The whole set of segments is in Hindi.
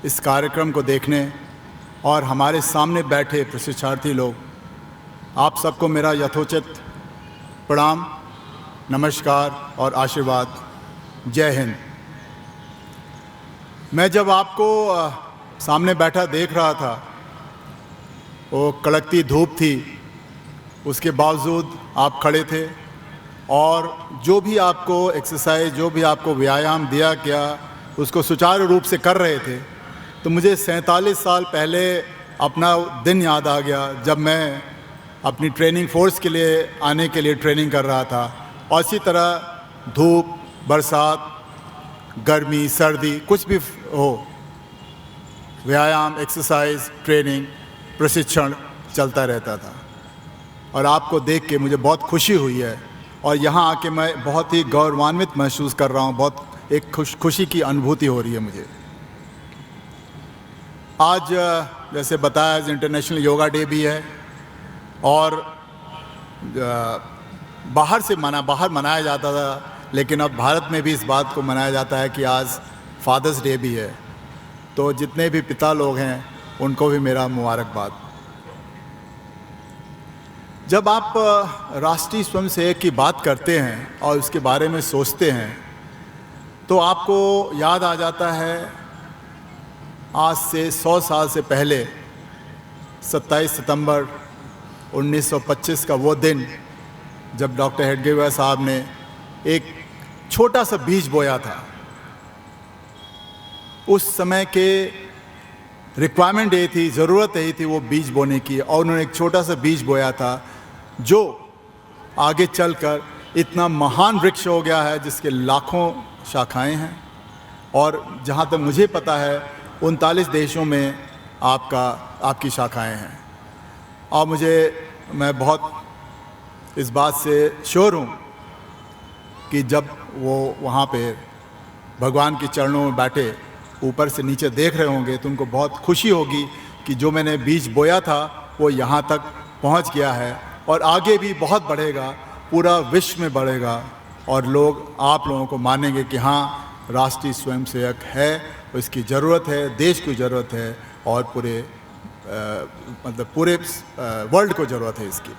इस कार्यक्रम को देखने और हमारे सामने बैठे प्रशिक्षार्थी लोग, आप सबको मेरा यथोचित प्रणाम, नमस्कार और आशीर्वाद। जय हिंद। मैं जब आपको सामने बैठा देख रहा था, वो कड़कती धूप थी, उसके बावजूद आप खड़े थे और जो भी आपको एक्सरसाइज, जो भी आपको व्यायाम दिया गया, उसको सुचारू रूप से कर रहे थे। तो मुझे 47 साल पहले अपना दिन याद आ गया, जब मैं अपनी ट्रेनिंग फोर्स के लिए आने के लिए ट्रेनिंग कर रहा था। और इसी तरह धूप, बरसात, गर्मी, सर्दी, कुछ भी हो, व्यायाम, एक्सरसाइज, ट्रेनिंग, प्रशिक्षण चलता रहता था। और आपको देख के मुझे बहुत खुशी हुई है और यहाँ आके मैं बहुत ही गौरवान्वित महसूस कर रहा हूँ। बहुत एक खुशी की अनुभूति हो रही है मुझे। आज जैसे बताया, आज इंटरनेशनल योगा डे भी है और बाहर मनाया जाता था, लेकिन अब भारत में भी इस बात को मनाया जाता है कि आज फादर्स डे भी है। तो जितने भी पिता लोग हैं उनको भी मेरा मुबारकबाद। जब आप राष्ट्रीय स्वयंसेवक की बात करते हैं और उसके बारे में सोचते हैं तो आपको याद आ जाता है आज से 100 साल से पहले 27 सितंबर 1925 का वो दिन, जब डॉक्टर हेडगेवार साहब ने एक छोटा सा बीज बोया था। उस समय के रिक्वायरमेंट यही थी, ज़रूरत यही थी वो बीज बोने की, और उन्होंने एक छोटा सा बीज बोया था जो आगे चलकर इतना महान वृक्ष हो गया है जिसके लाखों शाखाएं हैं। और जहाँ तक मुझे पता है 39 देशों में आपकी शाखाएं हैं। और मैं बहुत इस बात से श्योर हूँ कि जब वो वहाँ पे भगवान के चरणों में बैठे ऊपर से नीचे देख रहे होंगे तो उनको बहुत खुशी होगी कि जो मैंने बीज बोया था वो यहाँ तक पहुँच गया है और आगे भी बहुत बढ़ेगा, पूरा विश्व में बढ़ेगा और आप लोगों को मानेंगे कि हाँ, राष्ट्रीय स्वयंसेवक है, इसकी ज़रूरत है, देश की ज़रूरत है और पूरे वर्ल्ड को ज़रूरत है इसकी।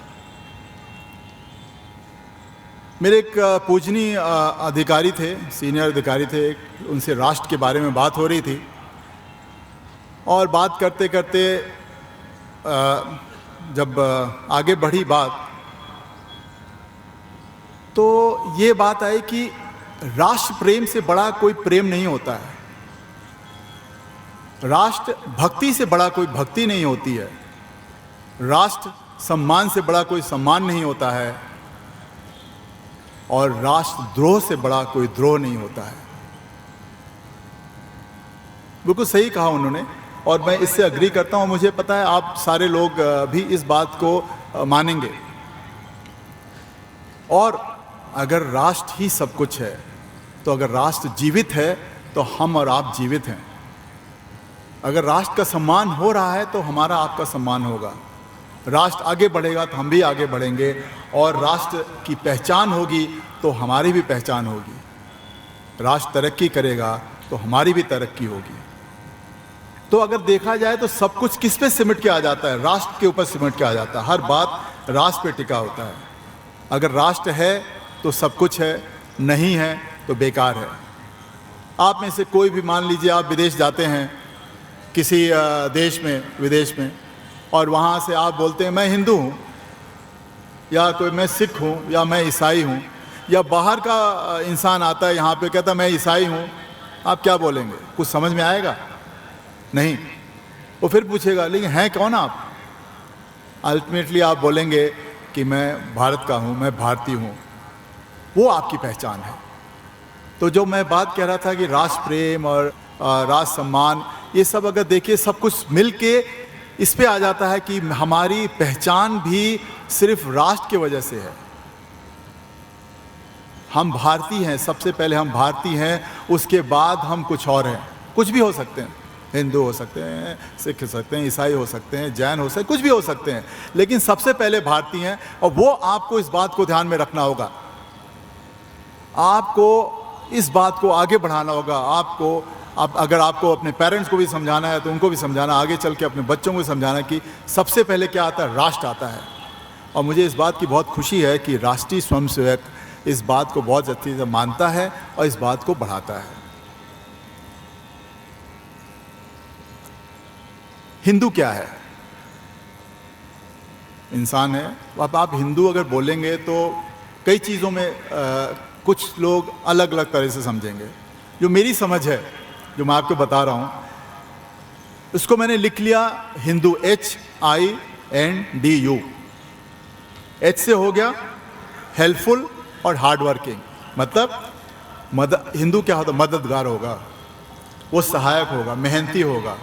मेरे एक पूजनीय अधिकारी थे, सीनियर अधिकारी थे, उनसे राष्ट्र के बारे में बात हो रही थी और बात करते करते जब आगे बढ़ी बात तो ये बात आई कि राष्ट्र प्रेम से बड़ा कोई प्रेम नहीं होता है, राष्ट्र भक्ति से बड़ा कोई भक्ति नहीं होती है, राष्ट्र सम्मान से बड़ा कोई सम्मान नहीं होता है और राष्ट्र द्रोह से बड़ा कोई द्रोह नहीं होता है। बिल्कुल सही कहा उन्होंने और मैं इससे अग्री करता हूँ। मुझे पता है आप सारे लोग भी इस बात को मानेंगे। और अगर राष्ट्र ही सब कुछ है तो अगर राष्ट्र जीवित है तो हम और आप जीवित हैं। अगर राष्ट्र का सम्मान हो रहा है तो हमारा आपका सम्मान होगा। राष्ट्र आगे बढ़ेगा तो हम भी आगे बढ़ेंगे और राष्ट्र की पहचान होगी तो हमारी भी पहचान होगी। राष्ट्र तरक्की करेगा तो हमारी भी तरक्की होगी। तो अगर देखा जाए तो सब कुछ किस पे सिमट के आ जाता है? राष्ट्र के ऊपर सिमट के आ जाता है। हर बात राष्ट्र पे टिका होता है। अगर राष्ट्र है तो सब कुछ है, नहीं है तो बेकार है। आप में से कोई भी, मान लीजिए आप विदेश जाते हैं किसी देश में, विदेश में, और वहाँ से आप बोलते हैं मैं हिंदू हूँ या कोई मैं सिख हूँ या मैं ईसाई हूँ, या बाहर का इंसान आता है यहाँ पे कहता मैं ईसाई हूँ, आप क्या बोलेंगे? कुछ समझ में आएगा? नहीं। वो फिर पूछेगा लेकिन हैं कौन आप? अल्टीमेटली आप बोलेंगे कि मैं भारत का हूँ, मैं भारतीय हूँ। वो आपकी पहचान है। तो जो मैं बात कह रहा था कि राष्ट्र प्रेम और राष्ट्र सम्मान, ये सब अगर देखिए सब कुछ मिल के इस पे आ जाता है कि हमारी पहचान भी सिर्फ राष्ट्र की वजह से है। हम भारतीय हैं, सबसे पहले हम भारतीय हैं, उसके बाद हम कुछ और हैं। कुछ भी हो सकते हैं, हिंदू हो सकते हैं, सिख हो सकते हैं, ईसाई हो सकते हैं, जैन हो सकते हैं, कुछ भी हो सकते हैं, लेकिन सबसे पहले भारतीय हैं। और वो आपको इस बात को ध्यान में रखना होगा, आपको इस बात को आगे बढ़ाना होगा, आपको अब अगर आपको अपने पेरेंट्स को भी समझाना है तो उनको भी समझाना, आगे चल के अपने बच्चों को भी समझाना कि सबसे पहले क्या आता है, राष्ट्र आता है। और मुझे इस बात की बहुत खुशी है कि राष्ट्रीय स्वयंसेवक इस बात को बहुत अच्छी से मानता है और इस बात को बढ़ाता है। हिंदू क्या है? इंसान है। अब आप हिंदू अगर बोलेंगे तो कई चीज़ों में कुछ लोग अलग अलग तरह से समझेंगे। जो मेरी समझ है, जो मैं आपको बता रहा हूँ, उसको मैंने लिख लिया हिंदू, HINDU। H से हो गया हेल्पफुल और हार्ड वर्किंग, मतलब हिंदू क्या होता है? मददगार होगा, वो सहायक होगा, मेहनती होगा।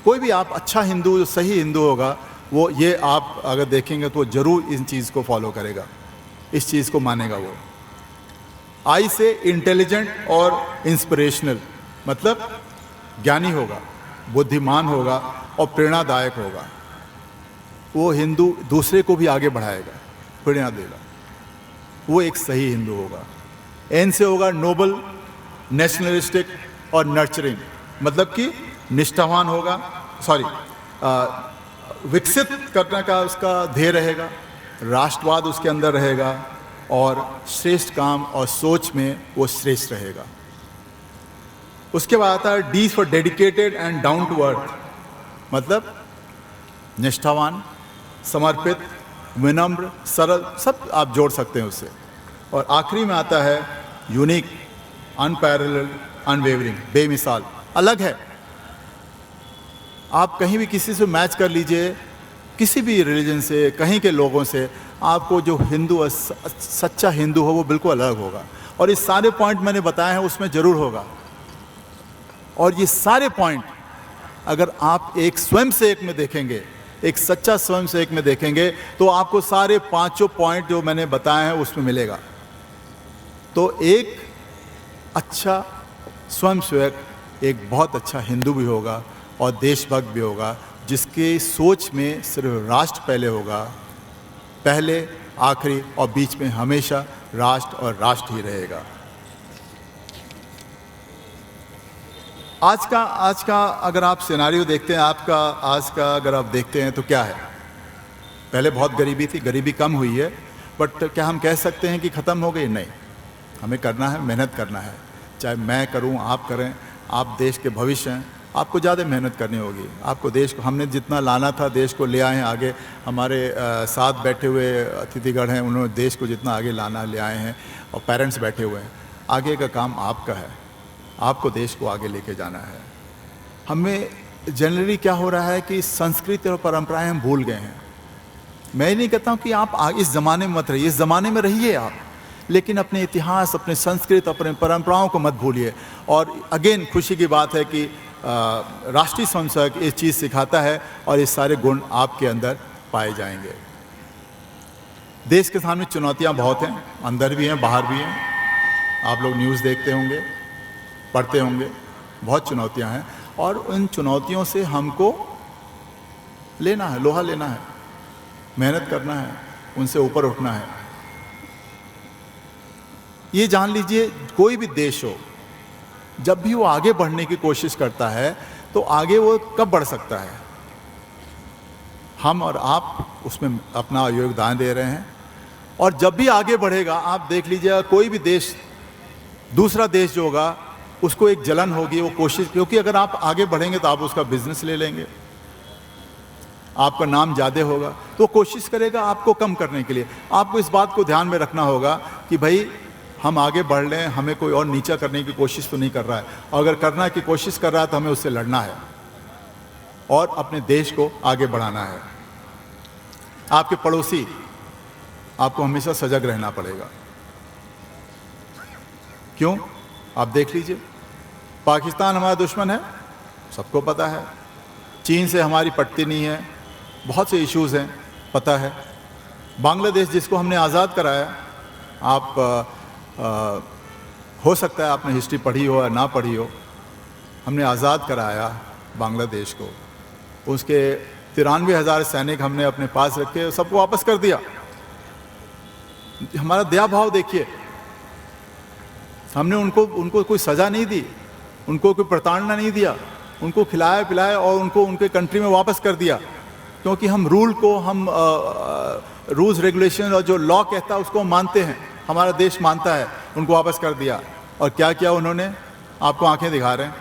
कोई भी आप अच्छा हिंदू, जो सही हिंदू होगा, वो ये आप अगर देखेंगे तो ज़रूर इन चीज़ को फॉलो करेगा, इस चीज़ को मानेगा। वो I से इंटेलिजेंट और इंस्पिरेशनल, मतलब ज्ञानी होगा, बुद्धिमान होगा और प्रेरणादायक होगा। वो हिंदू दूसरे को भी आगे बढ़ाएगा, प्रेरणा देगा, वो एक सही हिंदू होगा। N से होगा नोबल, नेशनलिस्टिक और नर्चरिंग, मतलब कि निष्ठावान होगा, विकसित करने का उसका ध्येय रहेगा, राष्ट्रवाद उसके अंदर रहेगा और श्रेष्ठ काम और सोच में वो श्रेष्ठ रहेगा। उसके बाद आता है D for dedicated and down to earth, मतलब निष्ठावान, समर्पित, विनम्र, सरल, सब आप जोड़ सकते हैं उससे। और आखिरी में आता है यूनिक, अनपैरेलल्ड, अनवेवरिंग, बेमिसाल, अलग है। आप कहीं भी किसी से मैच कर लीजिए, किसी भी रिलीजन से, कहीं के लोगों से, आपको जो हिंदू, सच्चा हिंदू हो, वो बिल्कुल अलग होगा। और ये सारे पॉइंट मैंने बताए हैं उसमें ज़रूर होगा। और ये सारे पॉइंट अगर आप एक स्वयंसेवक में देखेंगे, एक सच्चा स्वयंसेवक में देखेंगे, तो आपको सारे पांचों पॉइंट जो मैंने बताए हैं उसमें मिलेगा। तो एक अच्छा स्वयंसेवक एक बहुत अच्छा हिंदू भी होगा और देशभक्त भी होगा, जिसके सोच में सिर्फ राष्ट्र पहले होगा, पहले, आखिरी और बीच में हमेशा राष्ट्र और राष्ट्र ही रहेगा। आज का अगर आप सिनेरियो देखते हैं, आज का अगर आप देखते हैं तो क्या है? पहले बहुत गरीबी थी, गरीबी कम हुई है, बट क्या हम कह सकते हैं कि ख़त्म हो गई? नहीं, हमें करना है, मेहनत करना है। चाहे मैं करूं, आप करें, आप देश के भविष्य हैं, आपको ज़्यादा मेहनत करनी होगी। आपको देश को, हमने जितना लाना था देश को ले आए हैं आगे। हमारे साथ बैठे हुए अतिथिगण हैं, उन्होंने देश को जितना आगे लाना ले आए हैं, और पेरेंट्स बैठे हुए हैं। आगे का काम आपका है, आपको देश को आगे लेके जाना है। हमें जनरली क्या हो रहा है कि संस्कृति और परंपराएं हम भूल गए हैं। मैं नहीं कहता हूँ कि आप इस ज़माने में मत रहिए, इस ज़माने में रहिए आप, लेकिन अपने इतिहास, अपने संस्कृति, अपने परंपराओं को मत भूलिए। और अगेन खुशी की बात है कि राष्ट्रीय स्वयंसेवक ये चीज़ सिखाता है और ये सारे गुण आपके अंदर पाए जाएंगे। देश के सामने चुनौतियाँ बहुत हैं, अंदर भी हैं, बाहर भी हैं। आप लोग न्यूज़ देखते होंगे, पढ़ते होंगे, बहुत चुनौतियाँ हैं, और उन चुनौतियों से हमको लेना है, लोहा लेना है, मेहनत करना है, उनसे ऊपर उठना है। ये जान लीजिए, कोई भी देश हो, जब भी वो आगे बढ़ने की कोशिश करता है तो आगे वो कब बढ़ सकता है? हम और आप उसमें अपना योगदान दे रहे हैं। और जब भी आगे बढ़ेगा, आप देख लीजिएगा, कोई भी देश, दूसरा देश जो होगा, उसको एक जलन होगी, वो कोशिश, क्योंकि अगर आप आगे बढ़ेंगे तो आप उसका बिजनेस ले लेंगे, आपका नाम ज़्यादा होगा, तो कोशिश करेगा आपको कम करने के लिए। आपको इस बात को ध्यान में रखना होगा कि भाई हम आगे बढ़ लें, हमें कोई और नीचा करने की कोशिश तो नहीं कर रहा है, और अगर करने की कोशिश कर रहा है तो हमें उससे लड़ना है और अपने देश को आगे बढ़ाना है। आपके पड़ोसी, आपको हमेशा सजग रहना पड़ेगा। क्यों? आप देख लीजिए, पाकिस्तान हमारा दुश्मन है, सबको पता है। चीन से हमारी पटती नहीं है, बहुत से इश्यूज़ हैं, पता है। बांग्लादेश जिसको हमने आज़ाद कराया, आप हो सकता है आपने हिस्ट्री पढ़ी हो या ना पढ़ी हो, हमने आज़ाद कराया बांग्लादेश को। उसके 93,000 सैनिक हमने अपने पास रखे, सबको वापस कर दिया। हमारा दया भाव देखिए, हमने उनको कोई सज़ा नहीं दी, उनको कोई प्रताड़ना नहीं दिया, उनको खिलाया पिलाया और उनको उनके कंट्री में वापस कर दिया, क्योंकि हम रूल को, हम रूल्स रेगुलेशन और जो लॉ कहता है उसको हम मानते हैं, हमारा देश मानता है। उनको वापस कर दिया। और क्या किया उन्होंने? आपको आंखें दिखा रहे हैं,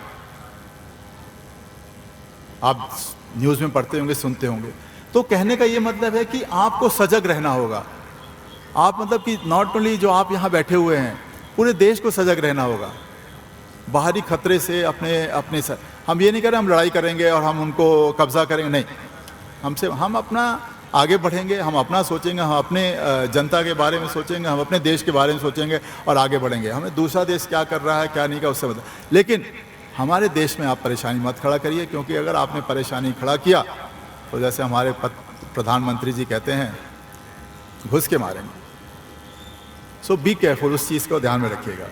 आप न्यूज़ में पढ़ते होंगे, सुनते होंगे। तो कहने का ये मतलब है कि आपको सजग रहना होगा। आप मतलब कि नॉट ओनली जो आप यहाँ बैठे हुए हैं, पूरे देश को सजग रहना होगा बाहरी खतरे से। अपने हम ये नहीं कह रहे हम लड़ाई करेंगे और हम उनको कब्जा करेंगे, नहीं। हम अपना आगे बढ़ेंगे, हम अपना सोचेंगे, हम अपने जनता के बारे में सोचेंगे, हम अपने देश के बारे में सोचेंगे और आगे बढ़ेंगे। हमें दूसरा देश क्या कर रहा है क्या नहीं कर उससे मतलब, लेकिन हमारे देश में आप परेशानी मत खड़ा करिए, क्योंकि अगर आपने परेशानी खड़ा किया तो जैसे हमारे प्रधानमंत्री जी कहते हैं, घुस के मारेंगे। सो बी केयरफुल, उस चीज़ को ध्यान में रखिएगा।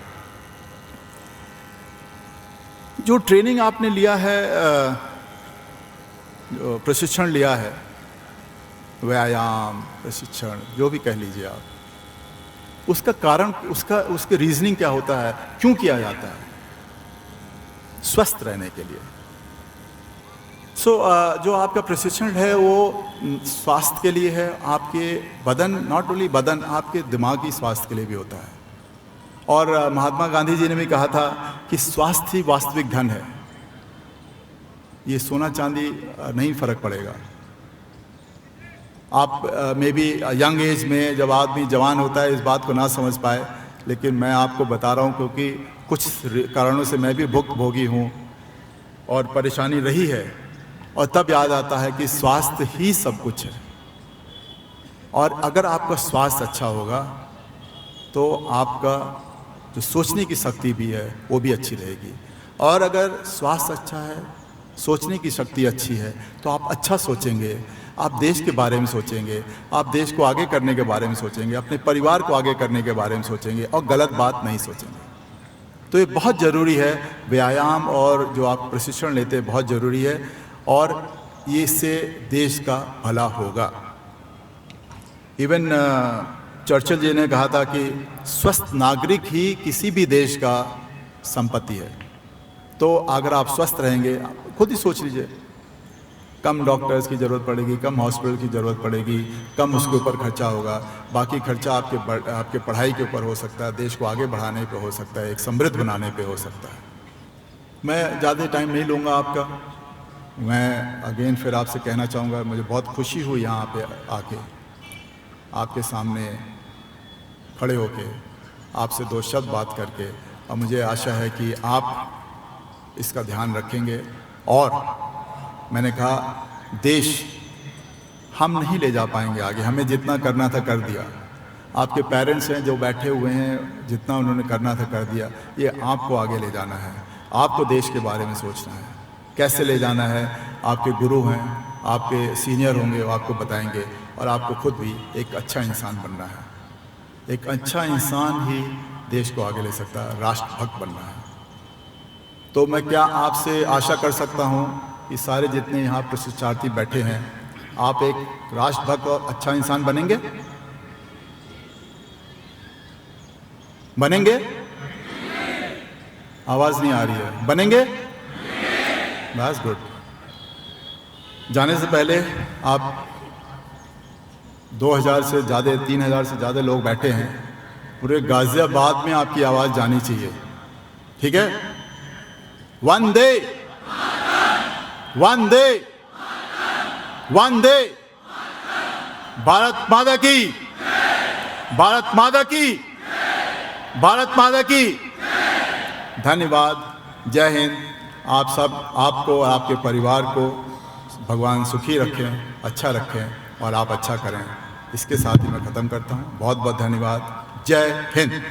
जो ट्रेनिंग आपने लिया है, जो प्रशिक्षण लिया है, व्यायाम प्रशिक्षण जो भी कह लीजिए आप, उसका कारण, उसके रीजनिंग क्या होता है, क्यों किया जाता है? स्वस्थ रहने के लिए। जो आपका प्रशिक्षण है वो स्वास्थ्य के लिए है, आपके बदन, नॉट ओनली बदन, आपके दिमागी स्वास्थ्य के लिए भी होता है। और महात्मा गांधी जी ने भी कहा था कि स्वास्थ्य ही वास्तविक धन है। ये सोना चांदी नहीं फर्क पड़ेगा। आप मे बी यंग एज में जब आदमी जवान होता है इस बात को ना समझ पाए, लेकिन मैं आपको बता रहा हूँ, क्योंकि कुछ कारणों से मैं भी भुक्तभोगी हूँ और परेशानी रही है, और तब याद आता है कि स्वास्थ्य ही सब कुछ है। और अगर आपका स्वास्थ्य अच्छा होगा तो आपका जो सोचने की शक्ति भी है वो भी अच्छी रहेगी। और अगर स्वास्थ्य अच्छा है, सोचने की शक्ति अच्छी है, तो आप अच्छा सोचेंगे, आप देश के बारे में सोचेंगे, आप देश को आगे करने के बारे में सोचेंगे, अपने परिवार को आगे करने के बारे में सोचेंगे और गलत बात नहीं सोचेंगे। तो ये बहुत ज़रूरी है, व्यायाम और जो आप प्रशिक्षण लेते हैं बहुत ज़रूरी है, और ये इससे देश का भला होगा। इवन चर्चिल जी ने कहा था कि स्वस्थ नागरिक ही किसी भी देश का संपत्ति है। तो अगर आप स्वस्थ रहेंगे, खुद ही सोच लीजिए, कम डॉक्टर्स की ज़रूरत पड़ेगी, कम हॉस्पिटल की ज़रूरत पड़ेगी, कम उसके ऊपर खर्चा होगा, बाकी खर्चा आपके पढ़ाई के ऊपर हो सकता है, देश को आगे बढ़ाने पे हो सकता है, एक समृद्ध बनाने पे हो सकता है। मैं ज़्यादा टाइम नहीं लूँगा आपका। मैं अगेन फिर आपसे कहना चाहूँगा, मुझे बहुत खुशी हुई यहाँ पे आके आपके सामने खड़े होके आपसे दो शब्द बात करके, और मुझे आशा है कि आप इसका ध्यान रखेंगे। और मैंने कहा, देश हम नहीं ले जा पाएंगे आगे, हमें जितना करना था कर दिया। आपके पेरेंट्स हैं जो बैठे हुए हैं, जितना उन्होंने करना था कर दिया। ये आपको आगे ले जाना है, आपको देश के बारे में सोचना है, कैसे ले जाना है। आपके गुरु हैं, आपके सीनियर होंगे, वो आपको बताएंगे, और आपको खुद भी एक अच्छा इंसान बनना है। एक अच्छा इंसान ही देश को आगे ले सकता है, राष्ट्रभक्त बनना है। तो मैं क्या आपसे आशा कर सकता हूँ कि सारे जितने यहाँ प्रशिक्षार्थी बैठे हैं, आप एक राष्ट्रभक्त और अच्छा इंसान बनेंगे? बनेंगे? आवाज़ नहीं आ रही है। बनेंगे? बस गुड। जाने से पहले आप 2000 से ज़्यादा, 3000 से ज़्यादा लोग बैठे हैं, पूरे गाजियाबाद में आपकी आवाज़ जानी चाहिए, ठीक है? वंदे वंदे वंदे, भारत माता की, भारत माता की, भारत माता की। धन्यवाद। जय हिंद। आप सब, आपको और आपके परिवार को भगवान सुखी रखें, अच्छा रखें, और आप अच्छा करें। इसके साथ ही मैं ख़त्म करता हूँ। बहुत बहुत धन्यवाद। जय हिंद।